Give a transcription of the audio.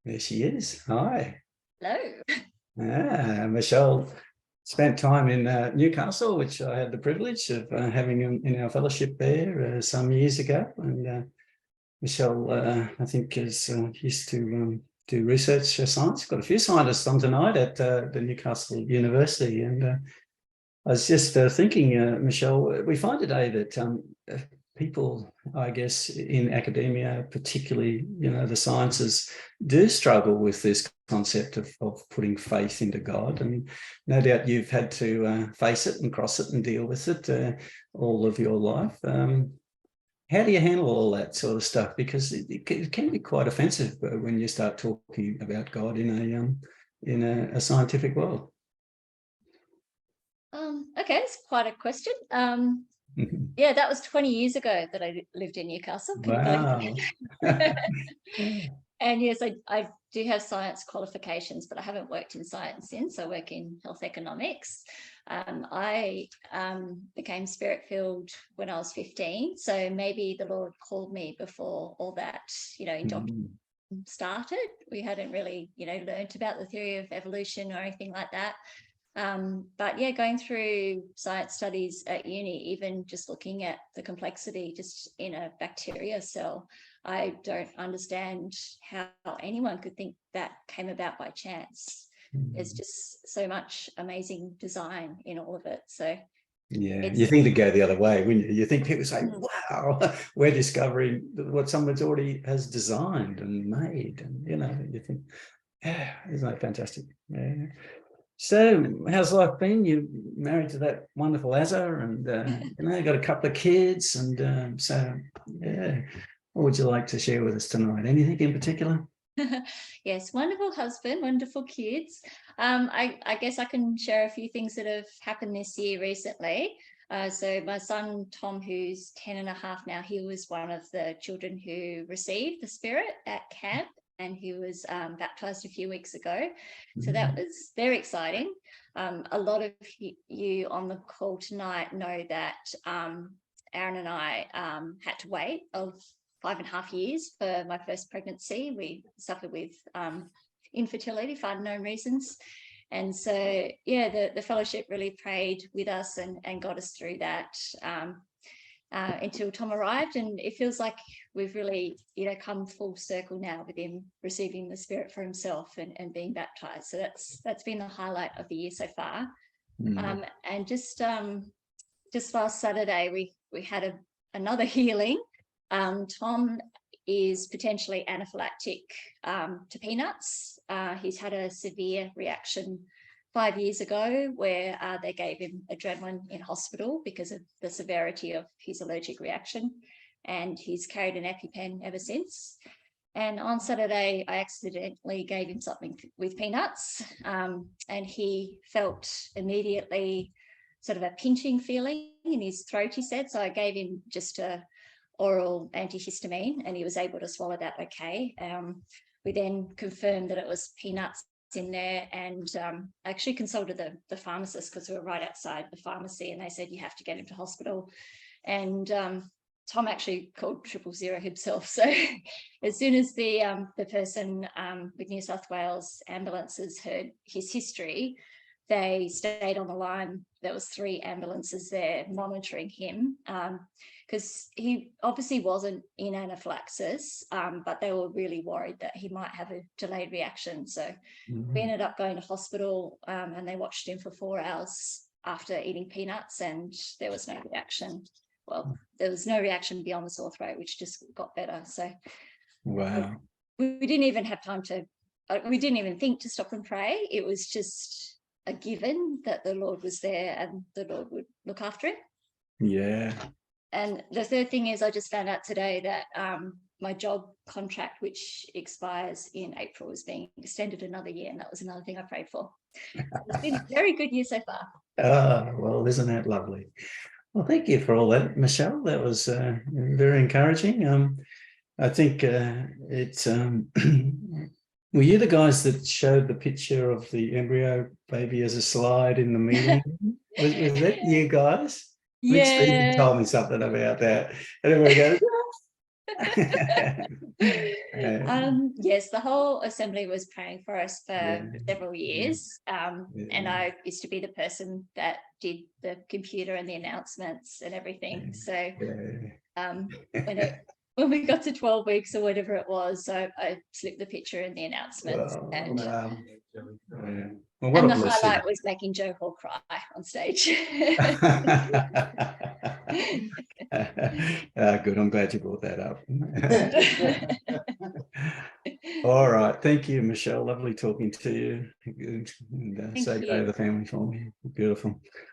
There she is. Hi. Hello. Michelle spent time in Newcastle, which I had the privilege of having in our fellowship there some years ago. And Michelle, I think, is used to do research science. Got a few scientists on tonight at the Newcastle University. And I was just thinking, Michelle, we find today that people, I guess, in academia, particularly, the sciences, do struggle with this concept of putting faith into God. I mean, no doubt you've had to face it and cross it and deal with it all of your life. How do you handle all that sort of stuff? Because it can be quite offensive when you start talking about God in a scientific world. Okay, it's quite a question. Yeah, that was 20 years ago that I lived in Newcastle. Wow. And yes, I do have science qualifications, but I haven't worked in science since. I work in health economics. I became spirit-filled when I was 15. So maybe the Lord called me before all that, indoctrination started. We hadn't really, learned about the theory of evolution or anything like that. But yeah, going through science studies at uni, even just looking at the complexity just in a bacteria cell, I don't understand how anyone could think that came about by chance. There's just so much amazing design in all of it. So yeah, you think to go the other way, wouldn't you? You think people say, wow, we're discovering what someone's already has designed and made. And, you think, yeah, isn't that fantastic? Yeah. So how's life been? You're married to that wonderful Azza and, got a couple of kids. And so, yeah, what would you like to share with us tonight? Anything in particular? Yes, wonderful husband, wonderful kids. I guess I can share a few things that have happened this year recently. So my son, Tom, who's 10 and a half now, he was one of the children who received the Spirit at camp, and he was baptised a few weeks ago. So that was very exciting. A lot of you on the call tonight know that Aaron and I had to wait 5.5 years for my first pregnancy. We suffered with infertility for unknown reasons. And so, yeah, the fellowship really prayed with us and got us through that until Tom arrived. And it feels like we've really, come full circle now with him receiving the Spirit for himself and being baptized. So that's been the highlight of the year so far. And just last Saturday, we had another healing. Tom is potentially anaphylactic to peanuts. He's had a severe reaction 5 years ago where they gave him adrenaline in hospital because of the severity of his allergic reaction, and he's carried an EpiPen ever since. And on Saturday, I accidentally gave him something with peanuts, and he felt immediately sort of a pinching feeling in his throat, he said. So I gave him just a oral antihistamine, and he was able to swallow that okay. We then confirmed that it was peanuts in there, and actually consulted the pharmacist because we were right outside the pharmacy, and they said you have to get him to hospital. And Tom actually called 000 himself. So as soon as the person with New South Wales ambulances heard his history, they stayed on the line. There was 3 ambulances there monitoring him because he obviously wasn't in anaphylaxis, but they were really worried that he might have a delayed reaction. So we ended up going to hospital, and they watched him for 4 hours after eating peanuts, and there was no reaction. Well, there was no reaction beyond the sore throat, which just got better. So wow, we didn't even have time to, we didn't even think to stop and pray. It was just a given that the Lord was there and the Lord would look after him. Yeah. And the third thing is, I just found out today that my job contract, which expires in April, is being extended another year, and that was another thing I prayed for. It's been a very good year so far. Well, isn't that lovely? Well, thank you for all that, Michelle. That was very encouraging. I think it's were you the guys that showed the picture of the embryo baby as a slide in the meeting? was that you guys? I think Stephen told me something about that. And everybody goes, Yes, the whole assembly was praying for us for Yeah, several years. yeah. And I used to be the person that did the computer and the announcements and everything. So Yeah. when we got to 12 weeks or whatever it was, I slipped the picture in the announcements. Well, And yeah. Well, what a the blessing. highlight was making Joe Hall cry on stage. Good. I'm glad you brought that up. All right. Thank you, Michelle. Lovely talking to you. And Thank say you. bye to the family for me. Beautiful.